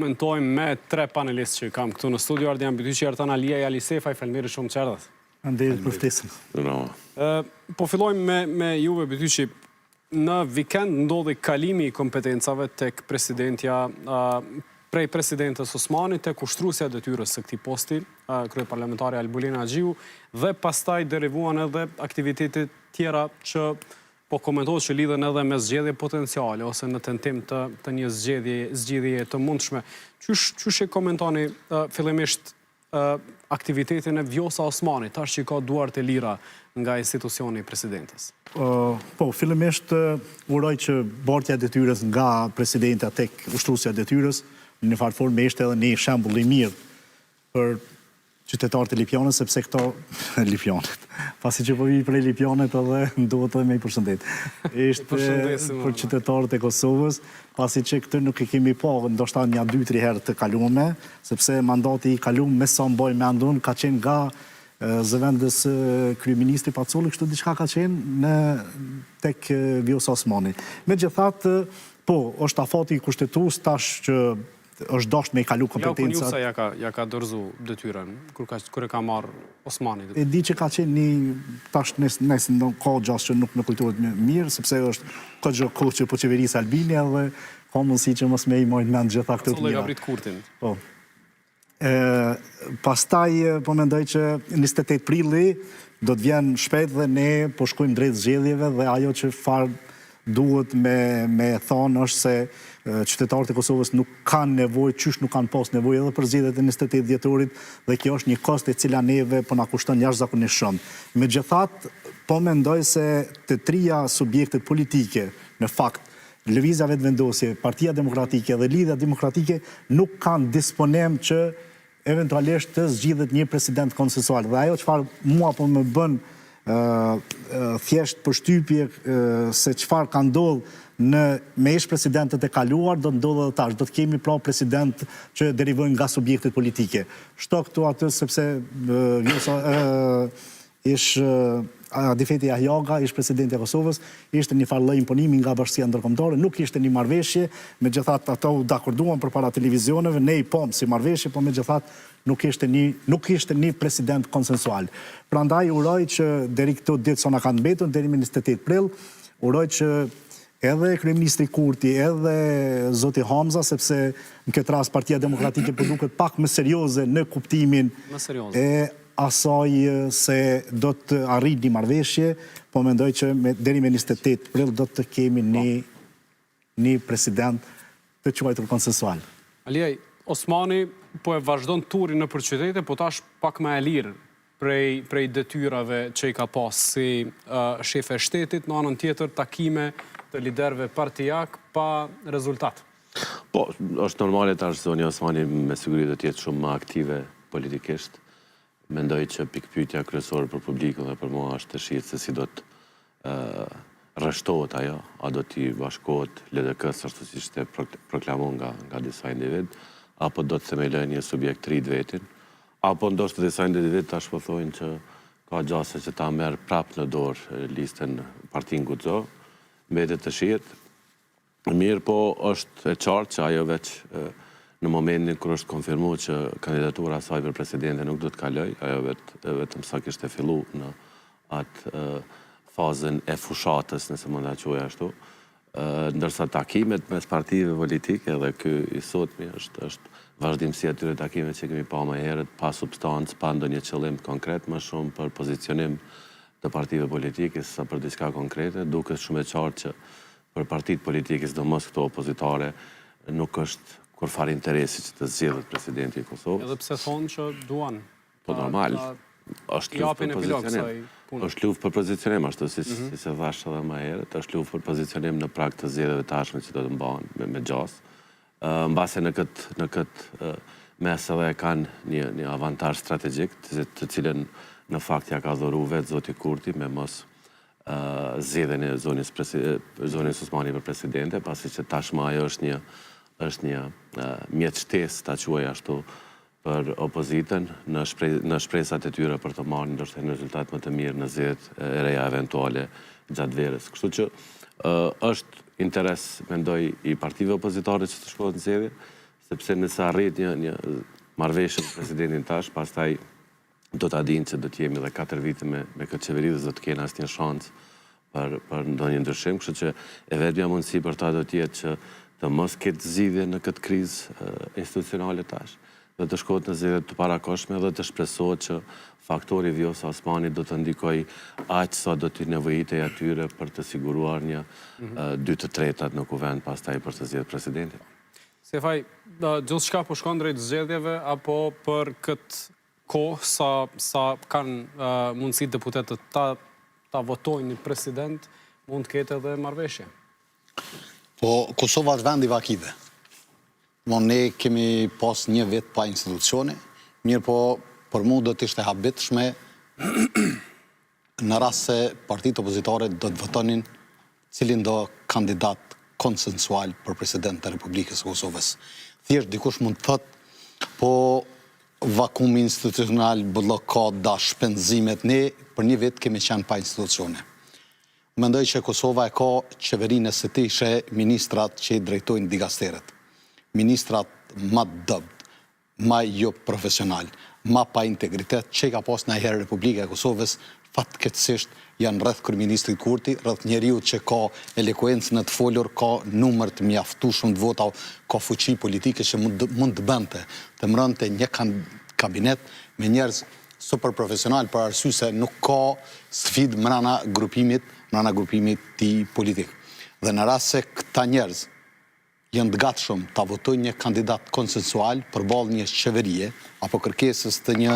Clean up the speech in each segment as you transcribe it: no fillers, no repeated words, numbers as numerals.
Komentojmë me 3 panelistë që kam këtu në studio. Ardian Bytyqi, Ertan Alia, Jali Sefaj, faleminderit shumë që erdhët. Faleminderit për ftesën. Po fillojmë me juve, Bytyqi. Në vikend ndodhi kalimi i kompetencave tek presidentja prej presidentës Osmani tek ushtrusja e detyrës së këtij posti, kryeparlamentare Albulina Xhiu, dhe pastaj derivuan edhe aktivitetet tjera që po komentohet që lidhen edhe me zgjedhje potenciale ose në tentim të një zgjedhje të mundshme. Çysh e komentoni fillimisht aktivitetin e Vjosa Osmani, tash që ka duart e lira nga institucioni i presidentës? Po, fillimisht uroj që bartja e detyrës nga presidenta tek ushtrusja e detyrës në farë formë ishte edhe një shembull i mirë për qytetarët e Lipjanës, sepse këto Lipjanët. Pasi që po vi prej Lipjanët edhe duhet edhe me i përshëndet. Ishte për qytetarët e Kosovës, pasi që këtë nuk e kemi pa, ndoshta një 2-3 herë të kaluame, sepse mandati i kaluam me sa mboj mendun ka qenë nga zëvendës kryeministri Pacolli, kështu diçka ka qenë tek Vjosa Osmani. Megjithatë, po, është afati i kushtetues tash që është dashur me i kalu kompetencat. Ja ka dorëzu detyrën kur e ka marrë Osmani. E di që ka qenë tash nesë ka gjas që nuk në kujtohet mirë, sepse është kohë që po qeverisë Albini dhe ka mundësi që mos me i mojnë mend gjitha këtë të mira. Pacolli ka prit kurtin. Po. Pastaj po mendoj që 28 prilli do të vjen shpejt dhe ne po shkojmë drejt zgjedhjeve dhe ajo që farë duhet me thonë është se qytetarët e Kosovës nuk kanë nevojë, qysh nuk kanë pas nevojë edhe për zgjedhjet e 28 dhjetorit dhe kjo është një kost e cila neve po na kushton jashtëzakonisht shumë. Megjithatë, po mendoj se të trija subjektet politike, në fakt, Lëvizja Vetëvendosje, Partia Demokratike dhe Lidhja Demokratike nuk kanë disponim që eventualisht të zgjidhet një president konsensual. Dhe ajo çfarë mua po më bën thjesht përshtypje se çfarë ka ndodhur me ish presidentët e kaluar, do të ndodhë edhe tash. Do të kemi pra president që derivojnë nga subjektet politike. Shto këtu atë sepse ish Adifeti Ahjaga, ish presidenti e Kosovës, ishte një farë lloj imponimi nga Bashkia Ndërkombëtare, nuk ishte një marrëveshje, megjithatë ato u dakorduan përpara televizioneve, ne i pam si marrëveshje, po megjithatë nuk ishte një president konsensual. Prandaj uroj që deri këto ditë sa na kanë mbetur, deri me 28 prill, uroj që edhe kryeministri Kurti, edhe zoti Hamza, sepse në këtë rast Partia Demokratike po duket pak më serioze në kuptimin e asaj se do të arrijë një marrëveshje, po mendoj që deri me 28 prill do të kemi një president të quajtur konsensual. Aliaj, Osmani po e vazhdon turin nëpër qytete, po tash pak më e lirë prej detyrave që i ka pas si shef e shtetit, në anën tjetër takime të liderëve partijak pa rezultat. Po, është normale tash zonja Osmani me siguri do të jetë shumë më aktive politikisht. Mendoj që pikpyetja kryesore për publikun dhe për mua është të shihet se si do të rreshtohet ajo, a do t'i bashkohet LDK-s ashtu siç ishte proklamuar nga disa individ, apo do të themelojë një subjekt të ri vetin, apo ndoshta disa individ tash po thonë që ka gjasa që ta merr prapë në dorë listën Partin Guxo, mbetet të shihet. Mirë, po është e qartë që ajo veç në momentin kur është konfirmuar që kandidatura e saj për presidente nuk do të kaloj, ajo vetëm sa kishte filluar në atë fazën e fushatës, nëse mund ta quaj ashtu, ndërsa takimet mes partive politike dhe ky i sotmi është vazhdimsi e atyre takimeve që kemi pa më herët, pa substancë, pa ndonjë qëllim konkret, më shumë për pozicionim të partive politike sa për diçka konkrete, duket shumë e qartë që për partitë politike, sidomos këto opozitare, nuk është kur farë interesi që të zgjedhet presidenti i Kosovës. Edhe pse thonë që duan. Po normal, është luftë për pozicionim. Është luftë për pozicionim, ashtu siç e thash edhe më herët, është luftë për pozicionim në prag të zgjedhjeve të ardhshme që do të mbahen me gjas. Mbase në këtë mes edhe kanë një avantazh strategjik, të cilën në fakt ja ka dhuruar vetë zoti Kurti me mos zgjedhjen e zonës Osmani për presidente, pasi që tashmë ajo është një mjetështesë, ta quaj ashtu, për opozitën në shpresat e tyre për të marrë ndoshta një rezultat më të mirë në zgjedhjet e reja eventuale gjatë verës. Kështu që është interes, mendoj, i partive opozitare që të shkohet në zgjedhje, sepse nëse arrit një marrëveshje me presidentin tash, pastaj do ta dinë që do të jemi edhe 4 vite me këtë qeveri dhe do të kenë asnjë shans për ndonjë ndryshim, kështu që e vetmja mundësi për ta do të jetë që të mos ketë zgjidhje në këtë krizë institucionale tash, dhe të shkohet në zgjedhje të parakohshme dhe të shpresohet që faktori Vjosa Osmani do të ndikoj aq sa do të nevojitej atyre për të siguruar një 2/3 në kuvend pastaj për të zgjedhur presidentin. Stefaj, gjithçka po shkon drejt zgjedhjeve apo për këtë kohë sa kanë mundësi deputetët ta votojnë një president, mund të ketë edhe marrëveshje? Po, Kosova është vendi vakive. Ne kemi pas një vit pa institucione, mirë po për mu do të ishte habitshme në rast se partitë opozitare do të votonin cilin do kandidat konsensual për president të Republikës Kosovës. Thjesht dikush mund të thotë, po vakumi institucional, blokada, shpenzimet, ne për një vit kemi qenë pa institucione. Mendoj që Kosova e ka qeverinë së tij që ministrat që i drejtojnë digasteret. Ministrat ma dëbd, ma jo profesional, ma pa integritet, që ka pas ndonjëherë Republika e Kosovës, fatkeqësisht janë rreth kryeministrit Kurti, rreth njeriu që ka elekuencë në të folur, ka numër të mjaftueshëm të vota, ka fuqi politike që mund të bënte, të mbronte një kabinet me njerëz super profesional, për arsye se nuk ka sfidë mbrana grupimit të politik. Dhe në rast se këta njerëz janë të gatshëm ta votojnë një kandidat konsensual përballë një qeverie apo kërkesës të një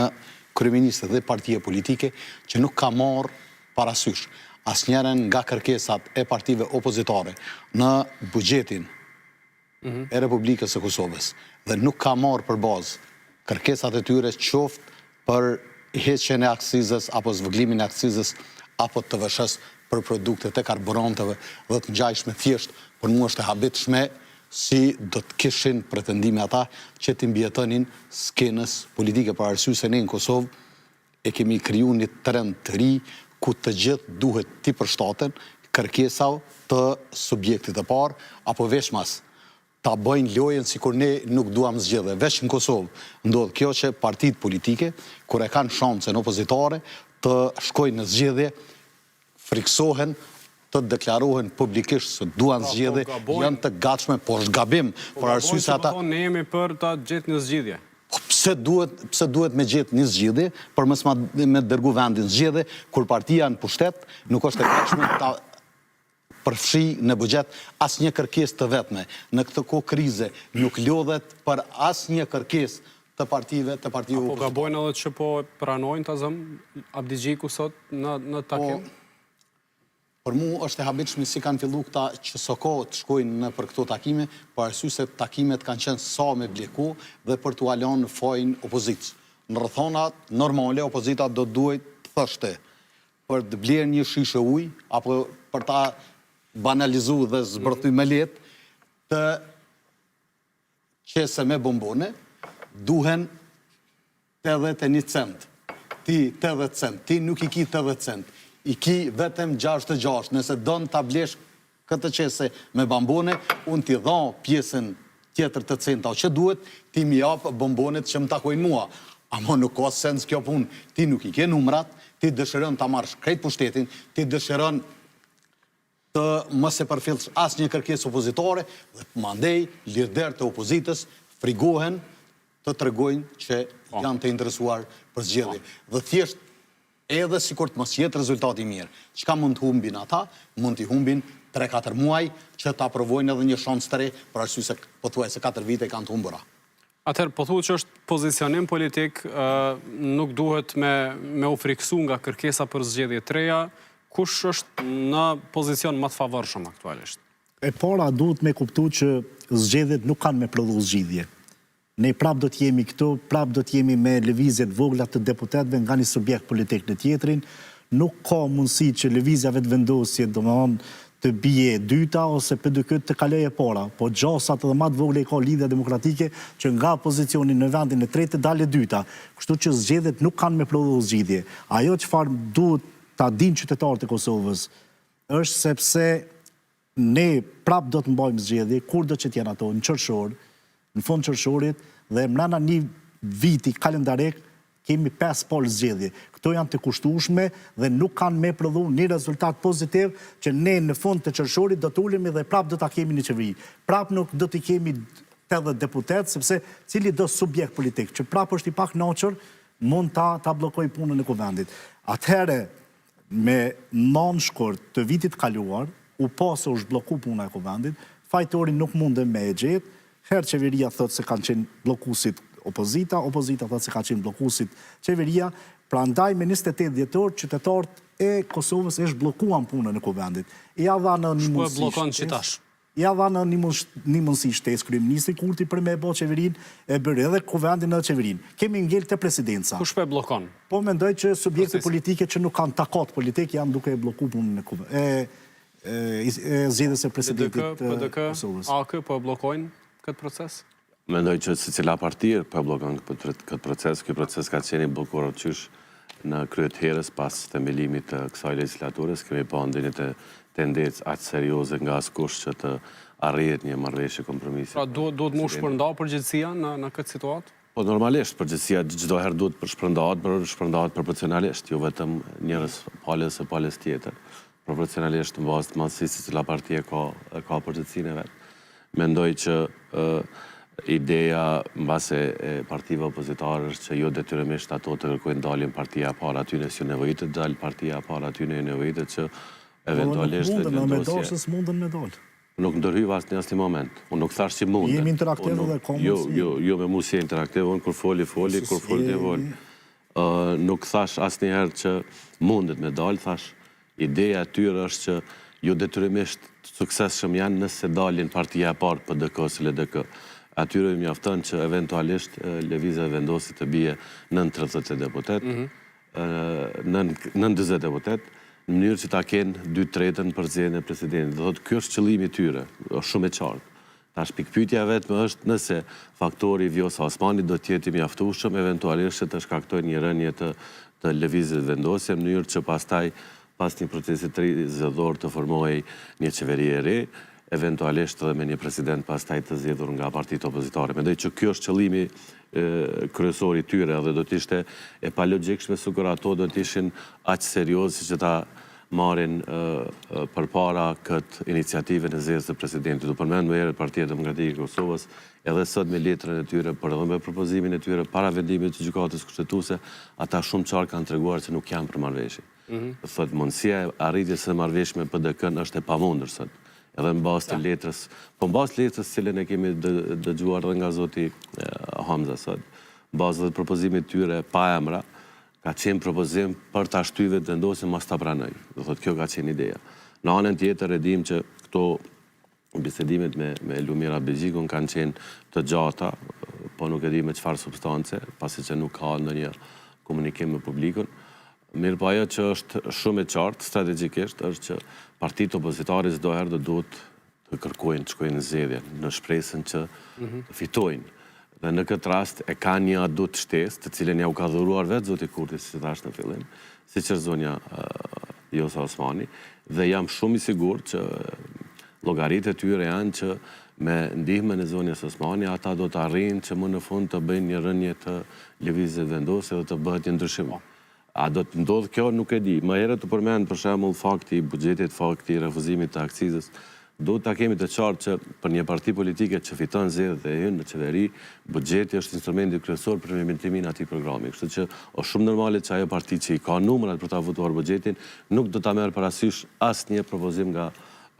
kryeministri dhe partie politike që nuk ka marrë parasysh asnjërin nga kërkesat e partive opozitare në buxhetin e Republikës së Kosovës dhe nuk ka marrë për bazë kërkesat e tyre qoftë për heqjen e akcizës apo zvogëlimin e akcizës apo të TVSH për produktet e karburanteve dhe të ngjashme, thjesht për mua është e habitshme si do të kishin pretendime ata që të mbjetonin skenës politike, për arsye se ne në Kosovë e kemi kriju një trend të ri ku të gjithë duhet t'i përshtaten kërkesa të subjektit të parë apo veçmas ta bëjnë lojën sikur ne nuk duam zgjedhje. Veç në Kosovë ndodh kjo që partitë politike kur e kanë shancën opozitare të shkojnë në zgjedhje, friksohen të deklarohen publikisht se duan zgjedhje, janë të gatshme, po është gabim, për arsye se ata ne jemi për ta gjetë një zgjidhje. Pse duhet me gjetë një zgjidhje, për mos me dërgu vendin zgjedhje, kur partia në pushtet nuk është e gatshme ta përfshi në buxhet asnjë kërkesë të vetme. Në këtë kohë krize nuk lodhet për asnjë kërkesë të partive opozitare. Po gabojnë edhe që po pranojnë ta zëm Abdi Gjiku sot në takim? Për mu është e habitshme si kanë fillu këta që soko të shkojnë për këto takime, për arsye se takimet kanë qenë sa me bleku dhe për t'u alon në fojnë opozitës. Në rrethonat normale, opozita do duhet të thoshte për të blerë një shishe ujë, apo për ta banalizu dhe zbërthy me letë, të qese me bombone, duhen 81 cent. Ti 80 cent, ti nuk i ki 80 cent. I ki vetëm 66, nëse donë ta blesh këtë qese me bombone, unë t'i dha pjesën tjetër të centa, o që duhet, ti mi japë bombonet që më takojnë mua. Amo nuk ka sens kjo punë, ti nuk i ke numrat, ti dëshiron ta marrësh krejt pushtetin, ti dëshiron të mos e përfillsh asnjë kërkesë opozitare, dhe mandej lider të opozitës frigohen të tregojnë që janë të interesuar për zgjedhje. Dhe thjesht edhe sikur të mos jetë rezultati mirë. Çka mund të humbin ata? Mund t'i humbin 3-4 muaj që ta provojnë edhe një shans të re, për arsye se pothuajse 4 vite kanë të humbura. Atëherë, po thuhet që është pozicionim politik, nuk duhet me u friksu nga kërkesa për zgjedhje të reja. Kush është në pozicion më të favorshëm aktualisht? E para duhet me kuptu që zgjedhjet nuk kanë me prodhu zgjidhje. Ne prap do t'jemi këtu, prap do t'jemi me lëvizjet vogla të deputetëve nga një subjekt politik në tjetrin. Nuk ka mundësi që lëvizjave të vendosje, domethënë, të bie dyta ose për këtë të kaloje para, po gjasat edhe më të vogla i ka Lidhja Demokratike që nga pozicioni në vendin e tretë dalë dyta. Kështu që zgjedhjet nuk kanë me prodhu zgjidhje. Ajo çfarë duhet ta dinë qytetarët e Kosovës është sepse ne prap do të mbajmë zgjedhje, kur do që t'jenë ato, në qershor, në fund qershorit dhe mrena një viti kalendarek kemi 5 polë zgjedhje. Këto janë të kushtueshme dhe nuk kanë me prodhu një rezultat pozitiv që ne në fund të qershorit do të ulemi dhe prap do ta kemi në qeveri. Prap nuk do të kemi 80 deputet, sepse cili do subjekt politik që prap është i pak noqër mund ta bllokoj punën e kuvendit. Atëherë, me 9 shkurt të vitit kaluar, u se u zhblloku puna e kuvendit, fajtori nuk mundën me e gjetë, herë qeveria thotë se kanë qenë bllokuesit opozita thotë se kanë qenë bllokuesit qeveria, prandaj me 28 dhjetor qytetarët e Kosovës e zhbllokuan punën e kuvendit. Ja dha në një mundësi. Bllokon që tash. Ja dha në një mundësi shtesë kryeministri Kurti për me bë qeverinë, e bëri edhe kuvendin në qeverinë. Kemi ngel te presidenca. Kush po e bllokon? Po mendoj që subjekte politike që nuk kanë takat politik janë duke e bllokuar punën e zgjedhjes së presidentit të Kosovës. AK po e bllokojnë këtë proces? Mendoj që secila parti po e bllokon këtë proces. Ky proces ka qenë i bllokuar qysh në kryet herës pas themelimit të kësaj legislaturës. Kemi pa ndonjë tendencë aq serioze nga askush që të arrihet një marrëveshje kompromisi. Pra duhet mu shpërndau përgjegjësia në këtë situatë? Po normalisht përgjegjësia çdo herë duhet shpërndahet proporcionalisht, jo vetëm njerëz palës së palës tjetër. Proporcionalisht në bazë të madhësisë se cila parti ka përgjegjësinë e vet. Mendoj që ideja mbase e partive opozitare është që jo detyrimisht ato të kërkojnë daljen partia parë aty nëse nevojitet dal partia parë aty në nevojitet që eventualisht nuk mundën me dalë. Nuk ndërhyj asnjë moment. Unë nuk thash që mund. Jemi interaktiv dhe komos. Jo me mua si interaktiv, unë kur foli, kur foli. Nuk thash asnjëherë që mundet me dalë, thash ideja e tyre është që jo detyrimisht suksesshëm janë nëse dalin partia e parë PDK ose LDK. Atyre i mjafton që eventualisht lëvizja vendosi të bie nën 30 deputet, nën 40 deputet, në mënyrë që ta kenë 2/3 për zgjedhjen e presidentit. Do thotë ky është qëllimi i tyre, është shumë i qartë. Tash pikpyetja vetëm është nëse faktori Vjosa Osmani do të jetë i mjaftueshëm eventualisht të shkaktojë një rënje të lëvizjes vendosje në mënyrë që pastaj pas një procesi të ri zgjedhor të formohej një qeveri e re, eventualisht edhe me një president pastaj të zgjedhur nga partitë opozitare. Mendoj që ky është qëllimi kryesor i tyre dhe do të ishte e palogjikshme sikur ato do të ishin aq serioz që ta marrin përpara këtë iniciativën e zgjedhjes së presidentit. Do përmend më herët Partia Demokratike e Kosovës, edhe sot me letrën e tyre, por edhe me propozimin e tyre para vendimit të gjykatës kushtetuese, ata shumë qartë kanë treguar se nuk janë për marrëveshje. Thotë mundësia e arritjes së marrëveshjes me PDK-n është e pamundur sot. Edhe në bazë të letrës, po në bazë të letrës cilën e kemi dëgjuar edhe nga zoti Hamza sot, bazë dhe propozimit tyre pa emra, ka qenë propozim për ta shtyve të vendosje mos ta pranoj. Do thotë kjo ka qenë ideja. Në anën tjetër e dim që këto bisedimet me Lumira Begjikun kanë qenë të gjata, po nuk e di me çfarë substance, pasi që nuk ka ndonjë komunikim me publikun. Mirë po ajo që është shumë e qartë strategjikisht është që partitë opozitare çdo herë duhet të kërkojnë të shkojnë në zgjedhje në shpresën që të fitojnë. Dhe në këtë rast e ka një adut shtesë, të cilën ja u ka dhuruar vetë zoti Kurti, si thash në fillim, siç është zonja Vjosa Osmani, dhe jam shumë i sigurt që llogaritë e tyre janë që me ndihmën e zonjës Osmani ata do të arrijnë që më në fund të bëjnë një rënje të lëvizjes vendosje dhe të bëhet një ndryshim. A do të ndodhë kjo, nuk e di. Më herët të përmend për shembull fakti i buxhetit, fakti i refuzimit të akcizës. Do ta kemi të qartë që për një parti politike që fiton zgjedhjet dhe hyn në qeveri, buxheti është instrumenti kryesor për implementimin e atij programi. Kështu që është shumë normale që ajo parti që i ka numrat për ta votuar buxhetin nuk do ta merr parasysh asnjë propozim nga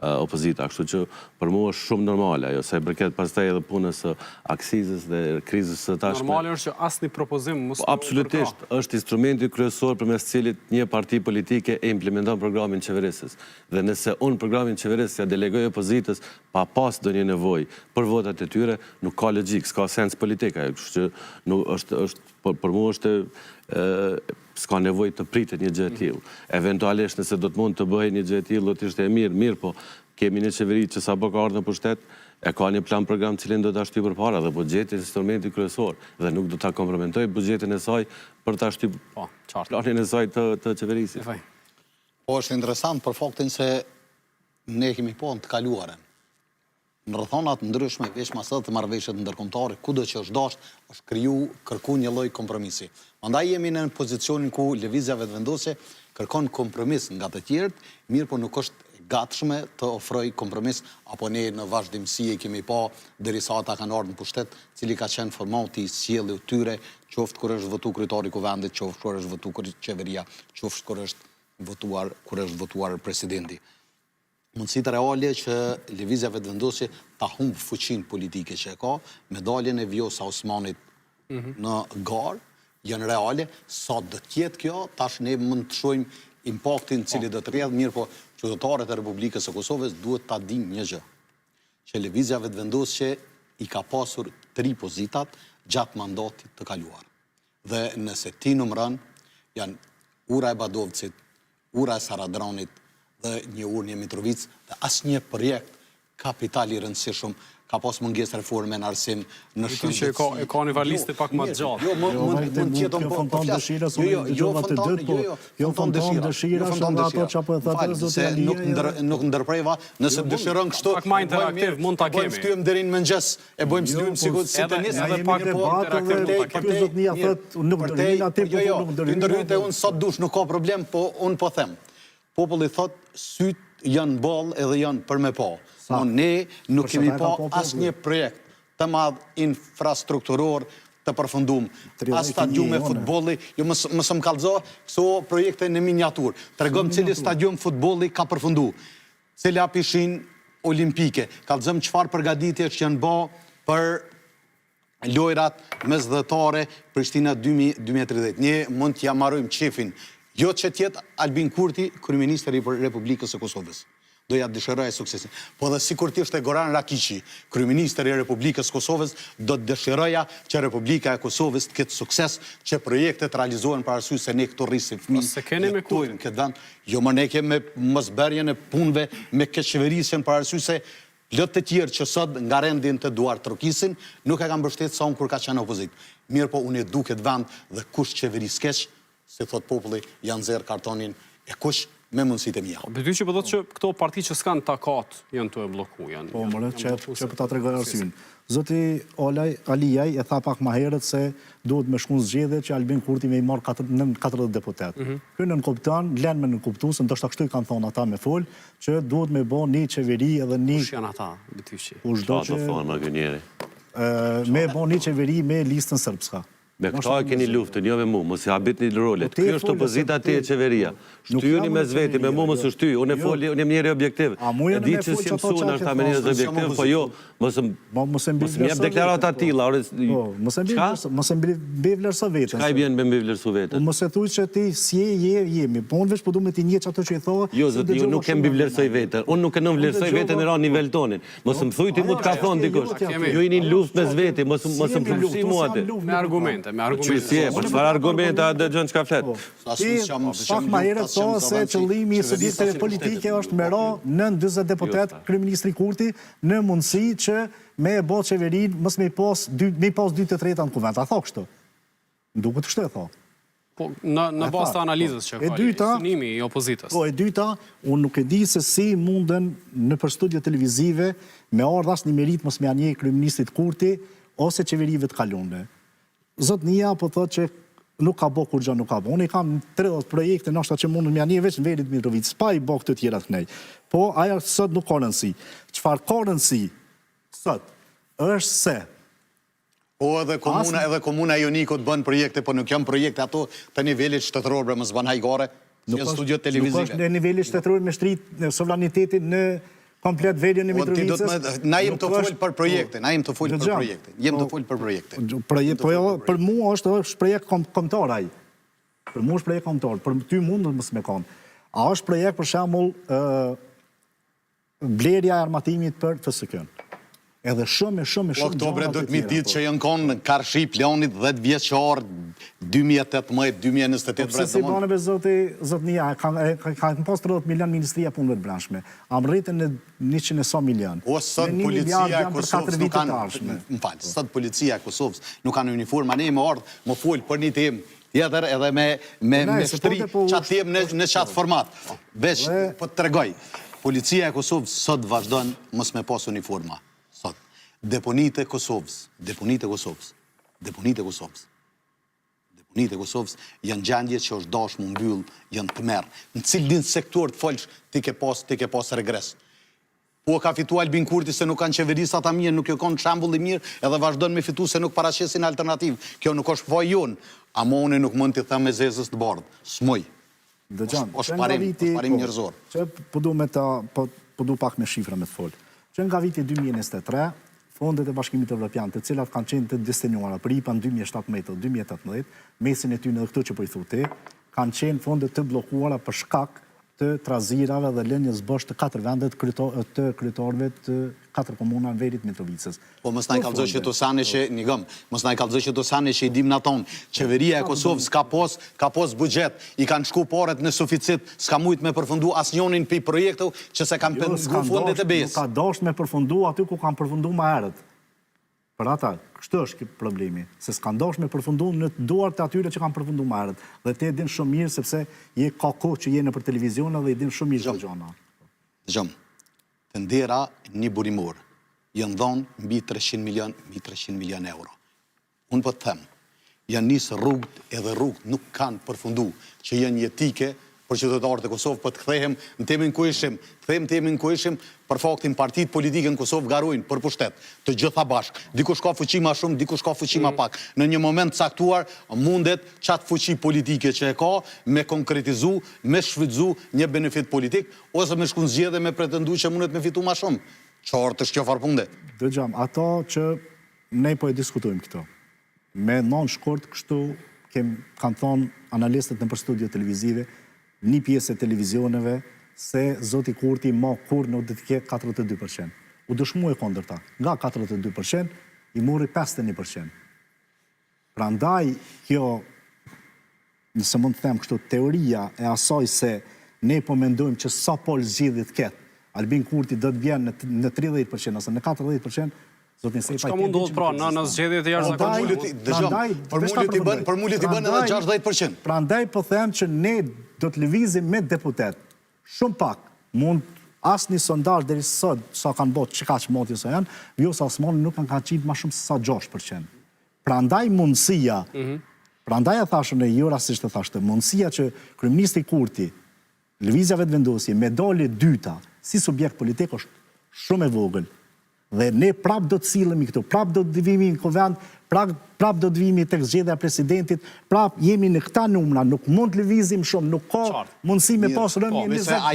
opozita. Kështu që për mua është shumë normale ajo, sa i përket pastaj edhe punës së aksizës dhe krizës së tashme. Normale është që asnjë propozim mos absolutisht është instrumenti kryesor përmes cilit një parti politike e implementon programin qeverisës. Dhe nëse unë programin qeverisës ja delegoj opozitës pa pas ndonjë nevojë për votat e tyre, nuk ka logjik, s'ka sens politik ajo. Kështu që për mua është s'ka nevojë të pritet një gjë e tillë. Eventualisht nëse do të mund të bëhej një gjë e tillë, do të ishte e mirë, po kemi një qeveri që sapo ka ardhur në pushtet, e ka një plan program cilin do ta shtyjë përpara dhe buxheti është instrumenti kryesor dhe nuk do ta kompromitoj buxhetin e saj për ta shtyjë planin e saj të qeverisë. Po është interesant për faktin se ne kemi po në të kaluarën. në rrethonat ndryshme, veç masat të marrëveshjet ndërkombëtare, kudo që është dashur, është kërku një lloj kompromisi. Prandaj jemi në pozicionin ku lëvizja vetëvendosje kërkon kompromis nga të tjerët, mirë po nuk është gatshme të ofroj kompromis, apo ne në vazhdimësi e kemi pa derisa ata kanë ardhur në pushtet, cili ka qenë formati i sjelljes tyre, qoftë kur është votu kryetari i kuvendit, qoftë kur është votu qeveria, qoftë kur është votuar presidenti. Mundësitë reale që lëvizja vetëvendosje ta humbë fuqinë politike që e ka, me daljen e Vjosa Osmanit në garë, janë reale, sa do të jetë kjo, tash ne mund të shohim impaktin cili do të rrjedh, mirë po qytetarët e Republikës së Kosovës duhet ta dinë një gjë, që lëvizja vetëvendosje i ka pasur 3 pozitat gjatë mandatit të kaluar. Dhe nëse ti numëron, janë ura e Badovcit, ura e Saradranit dhe një urë një Mitrovic, dhe asnjë projekt kapital i rëndësishëm ka pas mungesë reforme në arsim në shëndetësi. Që e ka një valiste pak më të gjatë. Jo, fonton dëshirës, jo fonton dëshirës, nga ato që apo e thëtë zotë Alia. Nuk ndërprejva, nëse dëshiron kështu, pak ma interaktiv, mund ta kemi. Bojmë styëm deri në mëngjes, e bojmë styëm si të nisë edhe pak ndërhyjtë unë sot dush, nuk ka problem, po unë po them. Populli thot, sytë janë ballë edhe janë për me pa. Ne nuk kemi pa asnjë projekt të madh infrastrukturor të përfunduar. As stadiume futbolli, jo mos më kallëzo këto projekte në miniatur. Tregom cili stadium futbolli ka përfunduar. Cila pishin olimpike. Kallëzom çfarë përgatitjes që janë bë për lojrat mesdhetare Prishtina 2030. Ne mund t'ja marrojmë qefin. Jo që tjetë Albin Kurti, kryeministri i Republikës së Kosovës. Do ja dëshiroj suksesin. Po dhe sikur të ishte Goran Rakiqi, kryeministri i Republikës Kosovës, do të dëshiroja që Republika e Kosovës të ketë sukses, që projektet realizohen për arsye se ne këtu rrisim fëmijë. Se keni me jetojnë këtë vend. Jo, më ne kemi me mosbërjen e punëve me keqeverisjen për arsye se plot të tjerë që sot nga rendin të duar trokisin, nuk e kanë mbështetur sa unë kur ka qenë opozit. Mirë po unë e du këtë vend dhe kush qeveris keq, si thot populli, janë nxjerr kartonin e kush me mundësitë e mia. Bethy që po thotë që këto parti që s'kan takat janë të blloku, janë. Po, more, që po ta tregoj arsyeën. Zoti Aliaj e tha pak më herët se duhet me shkuën zgjedhje që Albin Kurti me i marr 40 deputet. Ky nën kupton, lën me nën kuptues, ndoshta kështu i kanë thonë ata me fol, që duhet me bë një qeveri edhe një. Kush janë ata, Bethy? Kushdo që thonë më gënjeri. Me bë një qeveri me listën srpska. Me këta e keni luftën, jo me mu, mos i habit një rolet. Kjo është opozita te e qeveria. Shtyjuni me zveti, me mu mos u shtyj, unë jam njëri objektiv. E di që si mësuna është ta me njërës objektiv, po jo, mos më jep deklarat atila. Mos e mbi vlerëso vetën. Qka i bjen me mbi vlerësu vetën? Mos e thuj që ti si jemi, po unë veç po du me ti njëç ato që i thoa. Jo, zëtë, ju nuk kem mbi vlerësoj vetën. Unë nuk e nëm vlerësoj vetën e ra nivel tonin. Mos më thuj ti mu të ka thonë dikush. Ju i një luft me zveti, mos më përsi mua ti. Me argumente. Qësje, për çfarë argumente a dëgjon çka flet? Pak ma herët thonë se qëllimi i subjekteve politike është me ra nën 40 deputet kryeministri Kurti në mundësi që me e bë qeverin mos me pas 2/3 në kuvend. A tha kështu? Duket kështu e tha. Po, në bazë të analizës që ka, synimi i opozitës. Po, e dyta, unë nuk e di se si munden në për studio televizive me ardhë as një merit mos me anjej kryeministrit Kurti ose qeverive të kalunde. Zotnia po thotë që nuk ka bo kur gjë nuk ka bo. Unë i kam 30 projekte nashta që mundën me anje veç në verit Mitrovic, s'pa i bo këtë tjera të nej. Po, aja sot nuk ka rëndësi. Çfarë ka rëndësi sot është se Po edhe komuna Jonikut bën projekte, po nuk janë projekte ato të nivelit shtetëror, bre mos bën hajgare, si në studio televizive. Nuk është në nivelit shtetëror me shtrit sovranitetin në komplet vedjen e Mitrovicës. Na jem të folë për projekte, Jem të folë për projekte. Për mua është projekt kombëtar ai. Për mua është projekt kombëtar, për ty mund mos me kanë. A është projekt për shembull blerja e armatimit për FSK-n. Edhe shumë Oktobre do të mi ditë që janë konë karshi planit 10 vjeçar 2018-2028 Se si baneve zotnia, kanë pas 30 milion Ministria Punëve të Brendshme. Am rritën në 100 milion. O sot policia e Kosovës nuk kanë, më falë, sot policia e Kosovës nuk kanë uniforma, ne më ardhë, më folë për një temë tjetër edhe me shtri qatë temë në qatë format. Veç, po të tregoj, policia e Kosovës sot vazhdojnë mos me pas uniforma. Deponitë e Kosovës janë gjendje që është dashur më mbyll, janë të merr. Në cilin sektor të folsh ti ke pas regres. Po ka fitu Albin Kurti se nuk kanë qeverisë ata mirë, nuk jo kanë shembull i mirë, edhe vazhdon me fitu se nuk paraqesin alternativë. Kjo nuk është vaj jonë, ama unë nuk mund t'i them me zezës të bardhë. Smoj. Është parim njerëzor. Që po du pak me shifra me të folë. Që nga viti 2023, fondet e Bashkimit Evropian, të cilat kanë qenë të destinuara për IPA në 2017-2018, mesin e ty në këto që po i thute, kanë qenë fondet të blokuara për shkak të trazirave dhe lënjes bosh të 4 vendet të kryetarëve të 4 komuna në verit Mitrovicës. Po mos na i kallëzoj që të sane që i dim në tonë, qeveria e Kosovës ka pos buxhet, i kanë shku paret në suficit, s'ka mujt me përfundu asnjonin për projekte që se kanë pengu fondet e besë. Nuk ka dosht me përfundu aty ku kanë përfundu ma herët. Për ata, kështë është problemi, se s'kan dosht me përfundu në duart të atyre që kanë përfundu ma herët. Dhe te din shumë mirë, sepse je ka kohë që jene për televiziona dhe i din shumë mirë që gjona. Gjëm, të ndera një burimor, janë dhonë mbi 300 milion euro. Unë po të them, janë nisë rrugët edhe rrugët nuk kanë përfundu, që janë jetike për qytetarët e Kosovë, po të kthehem në temën ku ishim, për faktin partitë politike në Kosovë garojnë për pushtet, të gjitha bashkë. Dikush ka fuqi ma shumë, dikush ka fuqi ma pak. Në një moment caktuar mundet qatë fuqi politike që e ka me konkretizu, me shfrytzu një benefit politik, ose me shkun zgjedhje me pretendu që mundet me fitu ma shumë. Qartë është kjo farpunde. Dëgjam, ato që ne po e diskutojmë këto, me non shkort kështu, kanë thonë analistët në për studio televizive, një pjesë e televizioneve, se Zoti Kurti ma kur nuk dhe të ke 42%. U dëshmu e kondër ta. Nga 42%, i mori 51%. Pra ndaj, kjo, nëse mund të them kështu, teoria e asaj se ne po mendojmë që sa pol zgjidhjet ketë, Albin Kurti do të vjen në 30%, ose në 40%, Zotin Sepa... Çka mund do të pra, në zgjedhjet e jashtëzakonshme? Për mullit i bën edhe 60%. Pra ndaj po them që ne do të lëvizim me deputet. Shumë pak, mund asë një sondazh deri sot, sa kanë botë që ka që moti sa janë, Vjosa Osmani nuk kanë qitë ma shumë se sa 6%. Pra ndaj mundësia, pra ndaj e thashën e jo rastisht e thashtë, mundësia që kryeministri Kurti, lëvizjave të vendosje, me dalje dyta, si subjekt politik është shumë e vogël. Dhe ne prap do të silemi këtu, prap do të vimi në konvent, prap do të vimi tek zgjedhja e presidentit, prap jemi në këta numra, nuk mund të lëvizim shumë, nuk ka mundësi me pas rënje 20%. A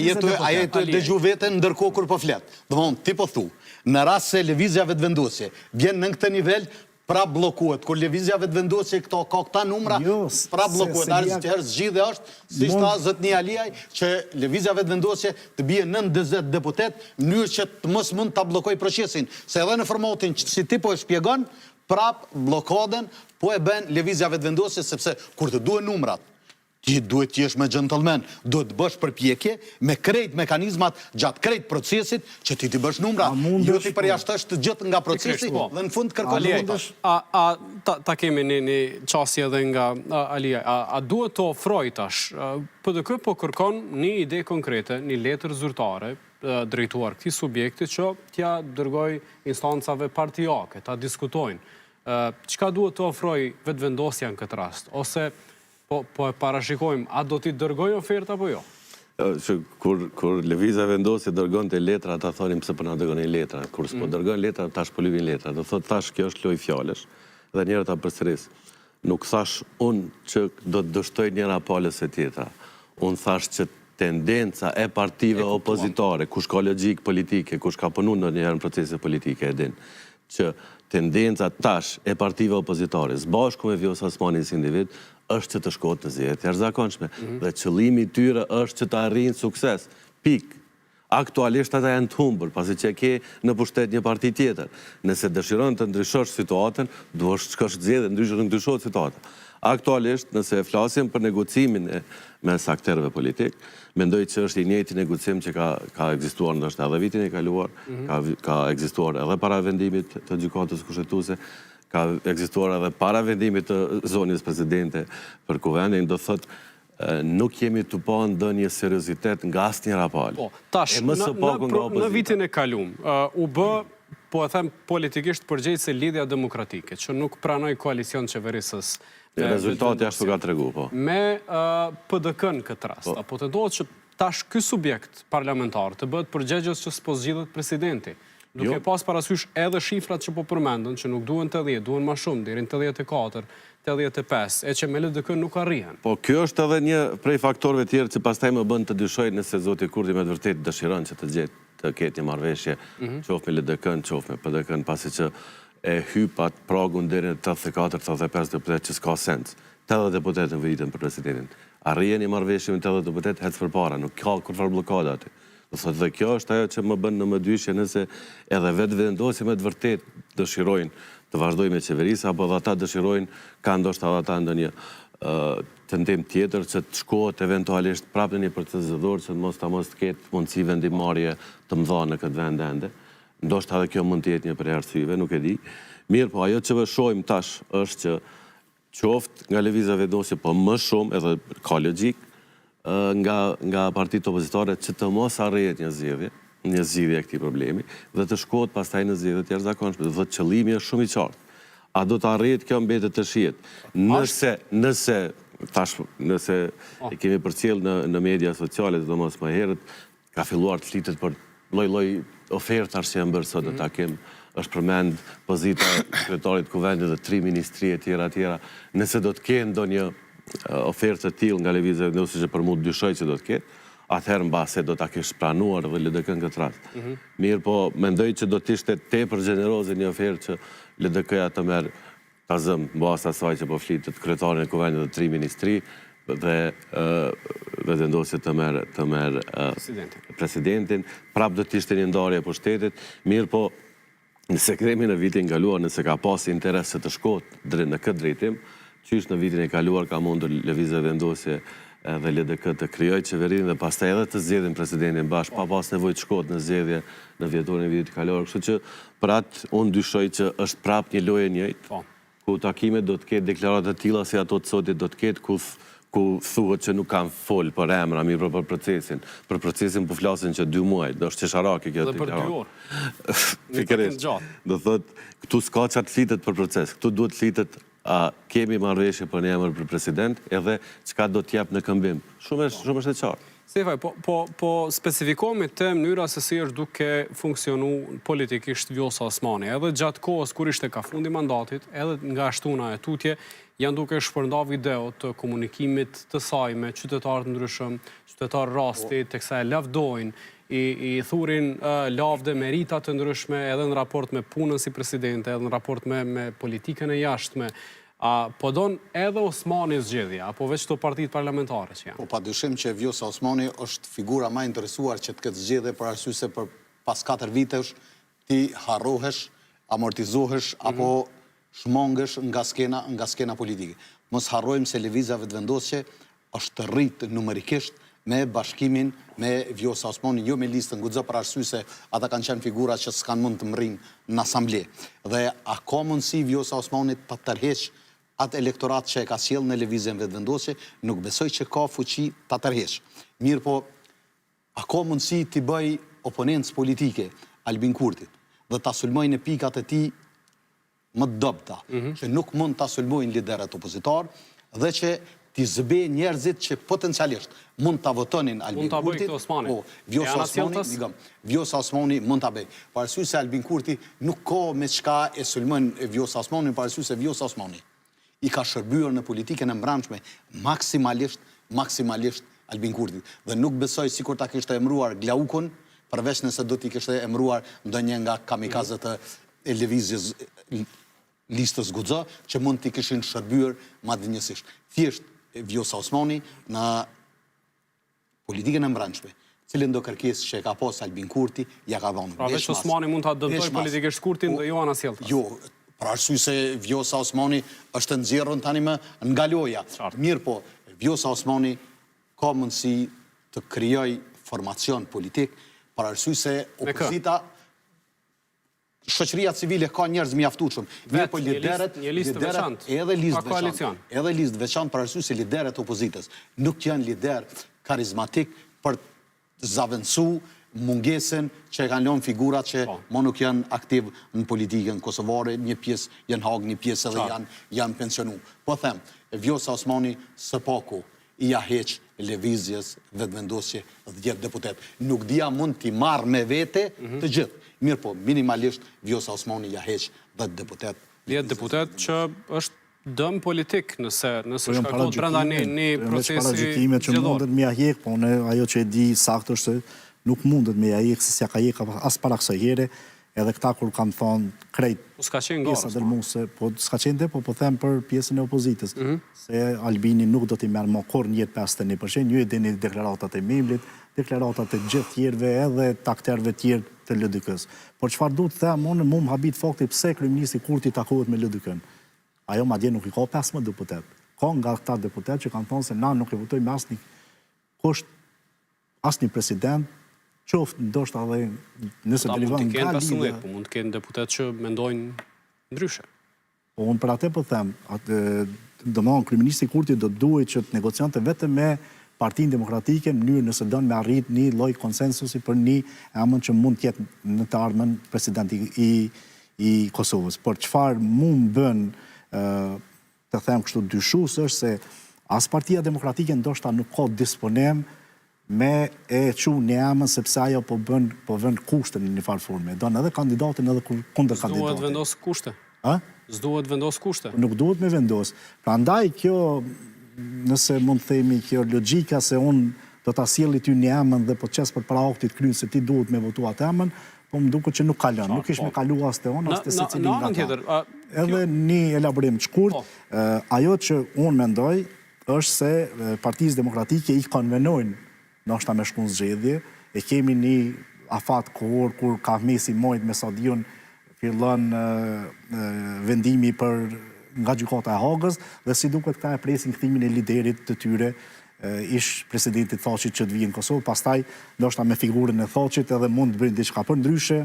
jetu e dëgju vetën ndërkohë kur po flet. Domthon, ti po thu, në rast se lëvizjave të vendosje vjen në këtë nivel, pra blokuet. Kur lëvizjave të vendosje ka këta numra, pra blokuet. Herë zgjidhja është, si shta zotni Aliaj, që lëvizjave të vendosje të bie 90 deputet, në mënyrë që të mos mund ta bllokoj procesin. Se edhe në formatin që si ti po e shpjegon, prap blokadën po e bën lëvizjave të vendosje, sepse kur të duhen numrat, ti duhet t'jesh me gentleman, duhet të bësh përpjekje me krejt mekanizmat gjatë krejt procesit që ti t'i bësh numra, jo ti përjashtësh të gjithë nga procesi dhe në fund kërkon votash. Ta kemi një qasje edhe nga Alia, a duhet të ofroj tash, PDK po kërkon një ide konkrete, një letër zyrtare, drejtuar këtij subjekti që t'ja dërgoj instancave partijake, ta diskutojnë. Çka duhet të ofroj vetëvendosja në këtë rast? Ose po e parashikojmë, a do t'i dërgoj oferta apo jo? Kur lëvizja vendosje dërgon të letra, ta thonim se po na dërgon letra. Kur s'po dërgon letra, tash po lyvin letra. Do thot tash kjo është lojë fjalësh. Dhe njëra ta përsëris. Nuk thash unë që do të dështoj njëra palës e tjetra. Unë thash që tendenca e partive opozitare, kush ka logjik politike, kush ka punu në njëherë në procese politike, e din, që tendenca tash e partive opozitare, zbashku me Vjosa Osmani si individ, është që të shkohet në zgjedhje të jashtëzakonshme. Dhe qëllimi i tyre është që të arrijnë sukses. Pik. Aktualisht ata janë të humbur, pasi që ke në pushtet një parti tjetër. Nëse dëshiron të ndryshosh situatën, duhesh të shkosh në zgjedhje, ndryshe nuk ndryshohet situata. Aktualisht, nëse e flasim për negocimin mes aktorëve politik, mendoj që është i njëjti negocim që ka ekzistuar ndoshta edhe vitin e kaluar, ka ekzistuar edhe para vendimit të gjykatës kushtetuese, ka ekzistuar edhe para vendimit të zonjës presidente për kuvendin, do thotë nuk jemi të pa ndonjë seriozitet nga asnjëra palë. Tash, në vitin e kalum, u bë po e them politikisht përgjegjëse lidhja demokratike, që nuk pranoj koalicion qeverisës. Rezultati ashtu ka tregu, po. Me PDK-n këtë rast, apo të ndodhë që tash ky subjekt parlamentar të bëhet përgjegjës që s'po zgjidhet presidenti. Duke pas parasysh edhe shifrat që po përmendën, që nuk duhen 80, duhen ma shumë, deri në 84, 85, e që me LDK nuk arrihen. Po, kjo është edhe një prej faktorëve tjerë që pastaj më bën të dyshoj nëse zoti Kurti me të vërtet dëshiron që të ketë një marrëveshje, qoftë me LDK-n, qoftë me PDK-n, pasi që e hypat pragun deri në 84-85 deputet që s'ka sens. 80 deputet në vëjitën për presidentin. Arrijen një marrëveshje me 80 deputet, hecë për para, nuk ka kur farë blokada aty. Dhe kjo është ajo që më bën në më dyshje nëse edhe vetë vendosje me të vërtet dëshirojnë të vazhdoj me qeverisë, apo dhe ata dëshirojnë, ka ndoshta edhe ata ndonjë tendim tjetër që të shkohet eventualisht prapë në një proces zgjedhor që mos të ketë mundësi vendimmarrje të mëdha në këtë vend ende. Ndoshta edhe kjo mund të jetë një prej arsyeve, nuk e di. Mirë, po ajo që shohim tash është që qoftë nga lëvizja vendosje, po më shumë edhe ka logjik nga partitë opozitare që të mos arrihet një zgjidhje e këtij problemi dhe të shkohet pastaj në zgjidhje të jashtëzakonshme. Dhe qëllimi është shumë i qartë. A do të arrihet kjo mbetet të shihet? Nëse e kemi përcjell në media sociale, domos më herët ka filluar të flitet për lloj-lloj ofertash që janë bërë sot, ta kem është përmend pozita e sekretarit kuvendit dhe 3 ministri e tjera. Nëse do të kenë ndonjë ofertë të tillë nga lëvizja e vendosjes që për mua dyshoj që do të ketë, atëherë mbase do ta kesh pranuar dhe LDK në këtë rast. Mirë, po mendoj që do të ishte tepër gjeneroze një ofertë që LDK-ja të merr ta zëm mbas asaj që po flitet kryetarin e kuvendit dhe 3 ministri dhe vendosja të merr presidentin. Prapë do të ishte një ndarje e pushtetit. Mirë, po nëse kemi në vitin kaluar, nëse ka pas interes të shkohet në këtë drejtim, qysh në vitin e kaluar ka mundur lëvizja e vendosje dhe LDK të krijojë qeverinë dhe pastaj edhe të zgjedhin presidentin bashkë, pa pas nevojë të shkohet në zgjedhje në vjetorin e vitit kaluar. Kështu që për atë unë dyshoj që është prapë një lojë e njëjtë, ku takimet do të ketë deklarata të tilla si ato të sotit do të ketë, ku thuhet që nuk kanë fol për emra, mirë për procesin. Për procesin po flasin që 2 muaj, do është çesharake kjo. Dhe për 2 orë. Pikërisht. Do thotë, këtu s'ka çat flitet për proces, këtu duhet flitet a kemi marrëveshje për një emër për president edhe çka do të jap në këmbim. Shumë është e qartë. Stefaj, po specifikohemi të mënyra se si është duke funksionu politikisht Vjosa Osmani. Edhe gjatë kohës kur ishte ka fundi mandatit, edhe nga shtuna e tutje, janë duke shpërnda video të komunikimit të saj me qytetarë ndryshëm, qytetarë rasti, të kësa e lavdojnë, i thurin lavde merita të ndryshme edhe në raport me punën si presidente, edhe në raport me politikën e jashtme. Po donë edhe Osmani zgjedhja, apo veç të partitë parlamentare që janë? Po padyshim që Vjosa Osmani është figura ma interesuar që të këtë zgjedhje për arsye se për pas 4 vitesh ti harrohesh, amortizohesh apo shmongesh nga skena politike. Mos harrojmë se lëvizja vendosje është rrit numerikisht me bashkimin me Vjosa Osmani, jo me listën guxo për arsye se ata kanë qenë figura që s'kan mund të mrinë në asamble. Dhe a ka mundësi Vjosa Osmani të tërheq atë elektorat që e ka sjell në lëvizjen vendosje, nuk besoj që ka fuqi ta tërheq. Mirë, po a ka mundësi t'i bëj oponencë politike Albin Kurtit dhe ta sulmojnë në pikat e tij më të dobta, që nuk mund ta sulmojnë liderët opozitar dhe që t'i zbe njerëzit që potencialisht mund ta votonin Albin Kurtit. Mund ta bëj këtë Osmani. Vjosa Osmani mund ta bëj. Për arsye se Albin Kurti nuk ka me çka e sulmon Vjosa Osmani, për arsye se Vjosa Osmani i ka shërbyer në politikën e mbrëmshme maksimalisht Albin Kurtit. Dhe nuk besoj sikur ta kishte emëruar Glaukun, përveç nëse do t'i kishte emëruar ndonjë nga kamikazët e lëvizjes listës guxo, që mund t'i kishin shërbyer madhënjësisht. Thjesht Vjosa Osmani në politikën e mbrëmshme, cilën do kërkesë që e ka pas Albin Kurti, ja ka dhënë. Pra veç Osmani mund ta dëmtoj politikisht Kurtin dhe jo anasjelltas. Jo, për arsye se Vjosa Osmani është nxjerrën tani më nga loja. Mirë, po Vjosa Osmani ka mundësi të krijojë formacion politik për arsye se opozita shoqëria civile ka njerëz mjaftueshëm. Mirë, po liderët një listë veçantë. Edhe listë veçantë për arsye se liderët opozitës nuk janë lider karizmatik për të zavendësu mungesën që e kanë lënë figurat që më nuk janë aktiv në politikën kosovare, një pjesë janë hagë, një pjesë edhe janë pensionu. Po them, Vjosa Osmani së paku i ja heq lëvizjes vetëvendosje 10 deputet. Nuk dia mund t'i marrë me vete të gjithë. Mirë po, minimalisht Vjosa Osmani ja heq 10 deputet. 10 deputet që është dëm politik nëse shkaktohet brenda një procesi paragjykime që mundet me ja hjek, po ajo që e di saktë është se nuk mundet me ja hjek, se s'ja ka hjek as para kësaj here, edhe këta kur kanë thonë krejt pjesa dërmuese, po s'ka qenë po them për pjesën e opozitës, se Albini nuk do t'i merë më kur njët 51%, ju e dini deklaratat e Memlit, deklaratat e gjithë tjerëve edhe takterve tjerë të LDK-s. Por çfarë duhet të them, unë më habit fakti pse kryeministri Kurti takohet me LDK-n. Ajo madje nuk i ka 15 deputet. Ka nga këta deputet që kanë thonë se na nuk e votojmë asnjë kusht, asnjë president, qoftë ndoshta edhe nëse derivan nga lidhja. Po mund të kenë deputet që mendojnë ndryshe. Po unë për atë po them, domethënë kryeministri Kurti do duhet që të negociante vetëm me Partinë Demokratike në mënyrë nëse don me arrit një lloj konsensusi për një emër që mund të jetë në të ardhmen president i Kosovës. Por çfarë mund bën të them kështu dyshues është se as Partia Demokratike ndoshta nuk ka disponem me e çu një emër sepse ajo po vën kushte në një farë forme. Don edhe kandidatin edhe kundër kandidatit. Duhet vendos kushte. S'duhet vendos kushte. Nuk duhet me vendos. Prandaj kjo, nëse mund të themi kjo logjika se unë do ta sjelli ty një emër dhe po çes për para aktit kryen se ti duhet me votu atë emër, po më duket që nuk kalon, nuk ish me kalu as te unë as te secili nga ata. Edhe një elaborim të shkurt, ajo që unë mendoj është se Partisë Demokratike i konvenojnë ndoshta me shkun zgjedhje, e kemi një afat kohor kur ka mesi mojt me Sadiun fillon vendimi nga gjykata e Hagës dhe si duket këta e presin kthimin e liderit të tyre, ish presidentit Thaçit që të vijë në Kosovë, pastaj ndoshta me figurën e Thaçit edhe mund të bëjnë diçka për ndryshe,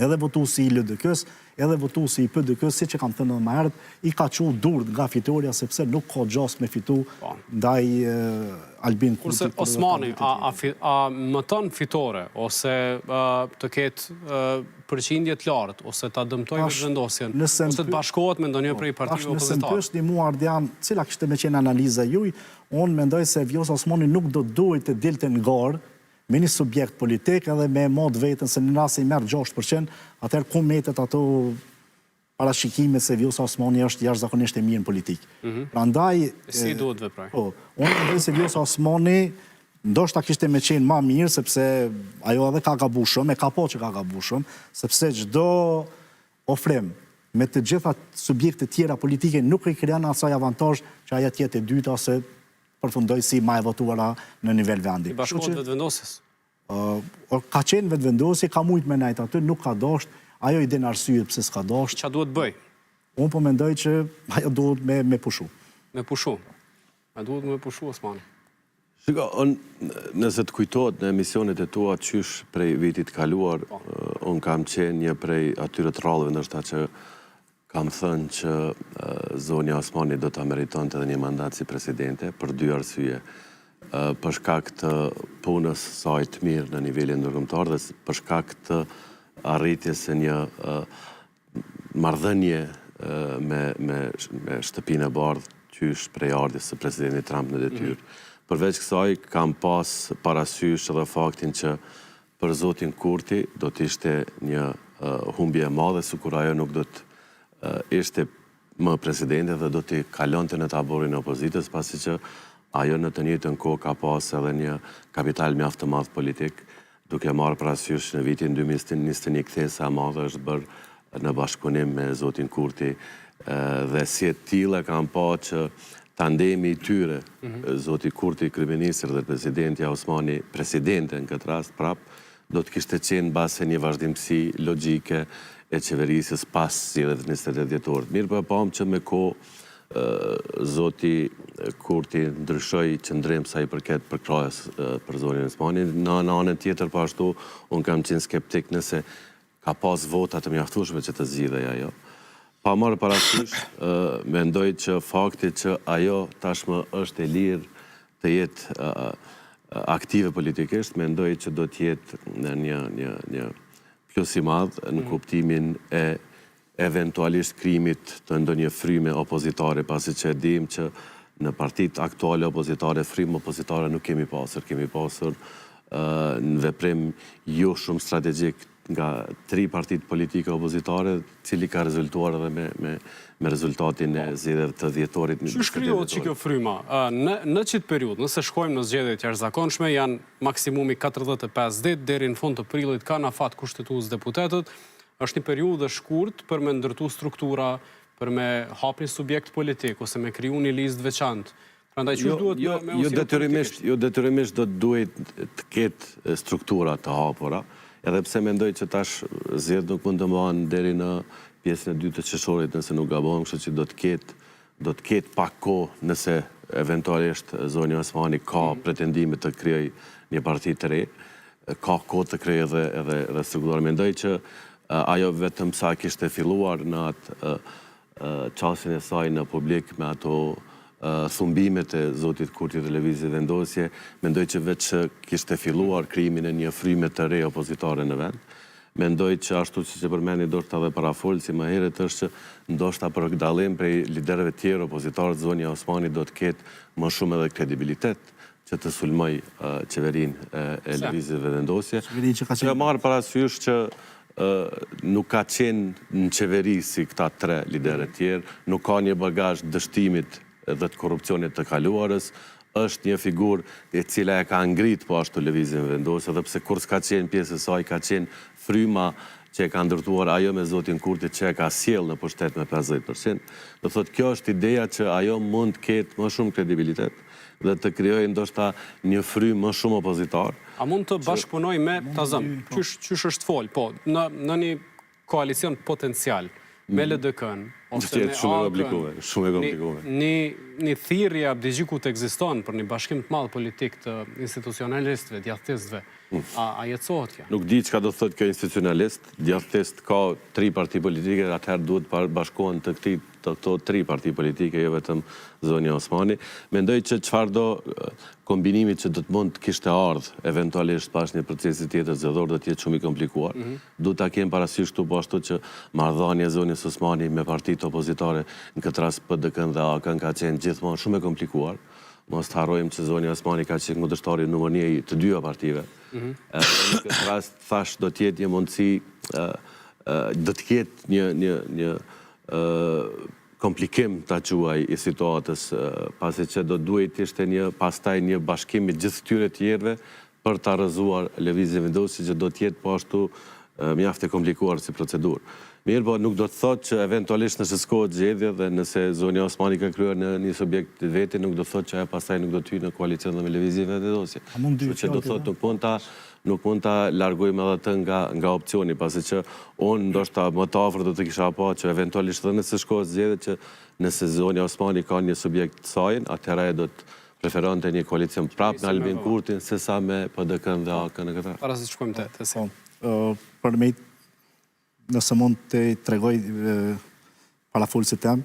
edhe votuesi i LDK-s, edhe votuesi i PDK-s, siç e kam thënë edhe më herët, i ka çuar durt nga fitoria sepse nuk ka gjas me fitu ndaj Albin Kurti. Kurse Osmani, a mëton fitore, ose të ketë përqindje të lartë, ose ta dëmtojë vetëvendosjen, ose të bashkohet me ndonjë prej partive opozitare? Nëse më pyesni mua Ardian, cila kishte me qenë analiza juaj, unë mendoj se Vjosa Osmani nuk do duhet të dilte në garë me një subjekt politik edhe me mod vetën se në rast se i merr 6%, atëherë ku metet ato parashikimet se Vjosa Osmani është jashtëzakonisht e mirë në politikë. Prandaj si duhet veproj? Po, unë mendoj se Vjosa Osmani ndoshta kishte me qenë më mirë sepse ajo edhe ka gabuar shumë, e ka po që ka gabuar shumë, sepse çdo ofrim me të gjitha subjekte tjera politike nuk i krijon asaj avantazh që ajo të jetë e dyta ose përfundoj si ma e votuara në nivel vendi. I bashkohet vetëvendosjes? Ka qenë vetëvendosje, ka mujt me najt aty, nuk ka dasht, ajo i den arsye pse s'ka dasht. Qa duhet bëj? Unë po mendoj që ajo duhet me pushu. Me pushu? A duhet me pushu, Osmani? Shiko, nëse të kujtohet në emisionet e tua qysh prej vitit kaluar, unë kam qenë një prej atyre të rrallëve ndoshta që kam thënë që zonja Osmani do të meritonte edhe një mandat si presidente për 2 arsye. Për shkak të punës saj të mirë në nivelin ndërkombëtar dhe për shkak të arritjes së një marrëdhënie me shtëpinë e bardhë qysh prej ardhjes së presidentit Trump në detyrë. Përveç kësaj kam pas parasysh edhe faktin që për zotin Kurti do të ishte një humbje e madhe sikur ajo nuk do të ishte më presidente dhe do t'i kalonte në taborin e opozitës, pasi që ajo në të njëjtën kohë ka pas edhe një kapital mjaft të madh politik, duke marrë parasysh në vitin 2021 kthesa e madhe është bërë në bashkëpunim me zotin Kurti dhe si e tillë kam pa që tandemi i tyre, zoti Kurti kryeministër dhe presidentja Osmani presidente në këtë rast prap, do të kishte qenë base një vazhdimsi logjike e qeverisjes pas zgjedhjeve të 28 dhjetorit. Mirë po e pam që me kohë zoti Kurti ndryshoi qëndrim sa i përket përkrahjes për zonën Osmani. Në anën tjetër po ashtu unë kam qenë skeptik nëse ka pas vota të mjaftueshme që të zgjidhej ajo. Pa marrë parasysh, mendoj që fakti që ajo tashmë është e lirë të jetë aktive politikisht, mendoj që do t'jetë një plus i madhë në kuptimin e eventualisht krimit të ndonjë fryme opozitare, pasi që dim që në partit aktuale opozitare, fryme opozitare nuk kemi pasur. Kemi pasur në veprim jo shumë strategjik nga 3 partit politike opozitare, cili ka rezultuar edhe me rezultatin e zgjedhjeve të dhjetorit. Që shkryot që kjo fryma? Në qitë periud, nëse shkojmë në zgjedhjet jashtëzakonshme, janë maksimumi 45 ditë, deri në fund të prillit kanë afat kushtetues deputetët, është një periudhë shkurt për me ndërtu struktura, për me hap një subjekt politik, ose me kriju një listë veçantë. Prandaj që duhet me Jo detyrimisht do të duhet të ketë struktura të hapura, edhe pse mendoj që tash zgjedhjet nuk mund të mbahen deri në pjesën e dytë të qershorit, nëse nuk gabojmë, kështu që do të ketë pak kohë nëse eventualisht zoni Osmani ka pretendime të krijojë një parti të re, ka kohë të krijojë edhe struktura. Mendoj që ajo vetëm sa kishte filluar në atë çastin e saj në publik me ato thumbimet e zotit Kurti të lëvizjes vendosje, mendoj që veç kishte filluar krijimin e një fryme të re opozitare në vend. Mendoj që ashtu që përmeni ndoshta edhe parafolë, si më herët është që ndoshta për dallim prej liderëve tjerë opozitarë, zonja Osmani do të ketë më shumë edhe kredibilitet që të sulmoj qeverinë e lëvizjes vendosje. Që marrë parasysh që nuk ka qenë në qeveri si këta 3 liderët tjerë, nuk ka një bagazh dështimit dhe të korrupsionit të kaluarës, është një figurë e cila e ka ngrit po ashtu lëvizjen vendosje, dhe pse kur s'ka qenë pjesë e saj, ka qenë fryma që e ka ndërtuar ajo me zotin Kurti që e ka sjell në pushtet me 50%. Do thotë kjo është ideja që ajo mund të ketë më shumë kredibilitet dhe të krijojë ndoshta një frymë më shumë opozitar. A mund të bashkëpunoj me Tazëm? Qysh është fol, po, në një koalicion potencial me LDK-n, ose me shumë e komplikuar. Një thirrje abdiqu të ekziston për një bashkim të madh politik të institucionalistëve, djathtistëve, a jetësohet kjo? Nuk di çka do thotë kjo institucionalist, djathtist ka 3 parti politike, atëherë duhet bashkohen të këto 3 parti politike, jo vetëm zonja Osmani. Mendoj që çfarëdo kombinimi që do të mund të kishte ardhur eventualisht pas një procesi tjetër zgjedhor do të jetë shumë i komplikuar. Duhet ta kem parasysh këtu po ashtu që marrëdhënia e zonjës Osmani me partitë opozitare, në këtë rast PDK-n dhe AK-n, ka qenë gjithmonë shumë e komplikuar. Mos të harrojmë që zonja Osmani ka qenë kundërshtari numër 1 të 2 partive. Në këtë rast thash do të jetë një mundësi, do të ketë një komplikim ta quaj i situatës, pasi që do duhet të ishte pastaj një bashkim me gjithë këtyre tjerëve për ta rrëzuar lëvizjen vendosje, që do të jetë po ashtu mjaft e komplikuar si procedurë. Mirë, po nuk do të thotë që eventualisht nëse s'kohet zgjedhje dhe nëse zonja Osmani ka kryer në një subjekt vetë, nuk do të thotë që ajo pastaj nuk do të hyjë në koalicion me lëvizjen vendosje. Që do të thotë nuk mund ta largojmë edhe atë nga opcioni, pasi që unë ndoshta më të afër do të kisha pa që eventualisht edhe nëse shkohet zgjedhje, që nëse zonja Osmani ka një subjekt të saj, atëherë ajo do të preferonte një koalicion prapë me Albin Kurtin sesa me PDK-n dhe AK-n në këtë. Para se të shkojmë te se. Për me nëse mund të tregoj parafolësit tem,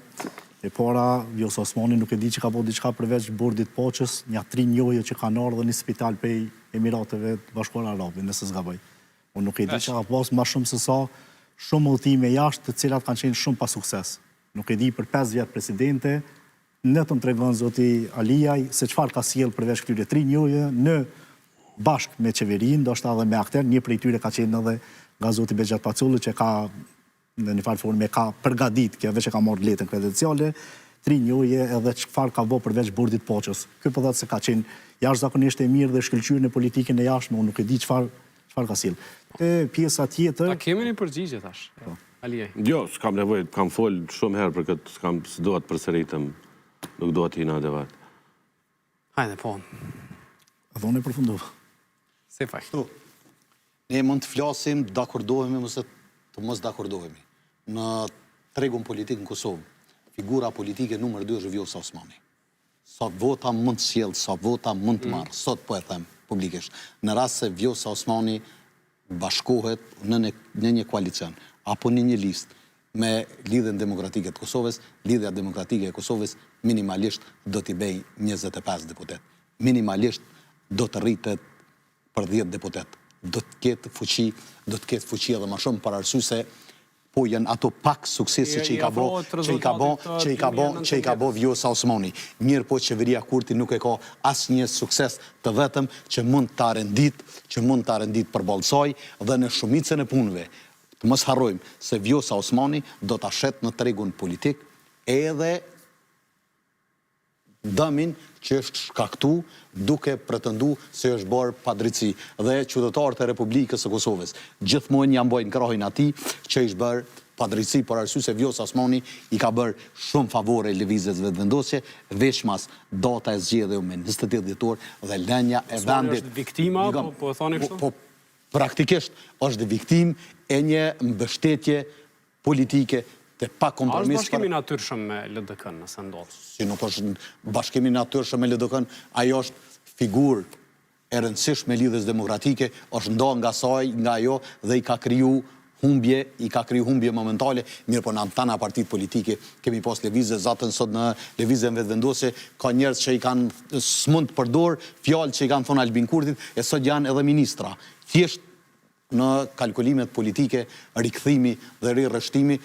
e para, Vjosa Osmani nuk e di që ka po diçka përveç bordit poqës, një 3 njohje që kanë ardhur në një spital prej Emirateve të Bashkuara Arabe, nëse s'gaboj. Unë nuk e di që ka pas më shumë se sa shumë udhëtime jashtë, të cilat kanë qenë shumë pa sukses. Nuk e di për 5 vjet presidente, në të më tregon zoti Aliaj se çfarë ka sjell përveç këtyre 3 njohje në bashkë me qeverinë, ndoshta edhe me akter, një prej tyre ka qenë edhe nga zoti Bexhat Paculli, që ka në një farë forme ka përgadit, kjo veç e ka marrë letën kredenciale, 3 njohje edhe çfarë ka bërë përveç bordit poqës. Ky po thotë se ka qenë jashtëzakonisht e mirë dhe shkëlqyer në politikën e jashtme, unë nuk e di çfarë ka sjell. Te pjesa tjetër. Ta kemi një përgjigje tash. Aliaj. Jo, s'kam nevojë, kam fol shumë herë për këtë, s'do të përsëritem, nuk do të hina debat. Hajde, po. Dhonë e përfundova. Se faj. Ne mund të flasim, dakordohemi ose të mos dakordohemi. Në tregun politik në Kosovë, figura politike numër 2 është Vjosa Osmani. Sa vota mund të sjell, sa vota mund të marrë, sot po e them publikisht. Në rast se Vjosa Osmani bashkohet në një koalicion apo në një listë me Lidhjen Demokratike të Kosovës, Lidhja Demokratike e Kosovës minimalisht do t'i bëjë 25 deputet. Minimalisht do të rritet për 10 deputet. Do të ketë fuqi edhe më shumë për arsye se po janë ato pak suksese që i ka bo Vjosa Osmani. Mirë po qeveria Kurti nuk e ka asnjë sukses të vetëm që mund të arendit për Ballsoj dhe në shumicën e punëve. Të mos harrojmë se Vjosa Osmani do ta shet në tregun politik edhe dëmin që është shkaktu duke pretendu se është bërë padrejti dhe qytetarët e Republikës së Kosovës gjithmonë ja mbojnë krahin atij që është bërë padrejti për arsye se Vjosa Osmani i ka bërë shumë favore lëvizjes vetëvendosje, veçmas data e zgjedhjeve me 28 dhjetor dhe lënia e vendit. Është viktima, po thoni kështu? Po praktikisht është viktim e një mbështetje politike të pa kompromis. A është bashkimi natyrshëm me LDK-n nëse ndodh? Si nuk është bashkimi natyrshëm me LDK-n, ajo është figurë e rëndësishme me lidhjes demokratike, është ndo nga ajo dhe i ka kriju humbje momentale, mirë po në tana partit politike kemi pas lëvizje zatën sot në lëvizjen vetëvendosje, ka njerëz që i kanë smund të përdor fjalë që i kanë thonë Albin Kurtit, e sot janë edhe ministra. Thjesht në kalkulimet politike, rikthimi dhe rirrështimi,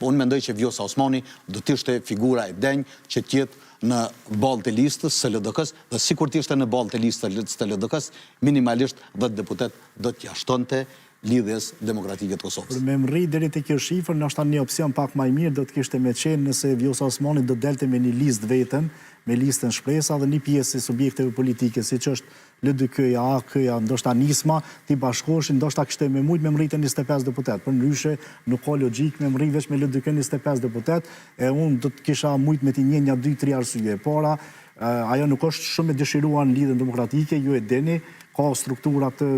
unë mendoj që Vjosa Osmani do të ishte figura e denjë që tjetë në ballë të listës së LDK-s dhe sikur të ishte në ballë të listës të LDK-s, minimalisht 10 deputet do t'ja shtonte lidhjes demokratike të Kosovës. Për me mri deri te kjo shifër, ndoshta një opsion pak më i mirë do të kishte me qenë nëse Vjosa Osmani do delte me një listë vetëm, me listën shpresa dhe një pjesë e subjekteve politike, siç është LDK-ja, AK-ja, ndoshta Nisma, ti bashkoheshin, ndoshta kishte me mujt me mritë 25 deputet. Për ndryshe nuk ka logjik me mri veç me LDK 25 deputet, e unë do të kisha mujt me t'i një 2-3 arsye. Para, ajo nuk është shumë e dëshiruar në lidhjen demokratike, ju e dini, ka struktura të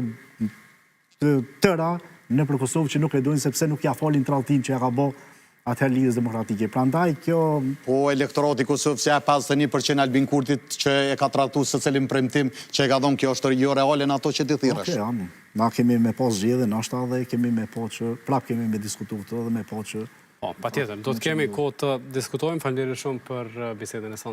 tëra në për Kosovë që nuk e dojnë sepse nuk ja falin tradhtin që ja ka bë atëherë lidhjes demokratike. Prandaj kjo... Po elektorati i Kosovës ja 51% Albin Kurtit që e ka tradhtuar secilin premtim që e ka dhënë, kjo është jo reale në ato që ti thirrësh. Okej, na kemi me pas zgjedhje ndoshta dhe kemi me po që prap kemi me diskutuar këtë dhe me po që... Po, patjetër, do të kemi kohë të diskutojmë. Faleminderit shumë për bisedën e sonte.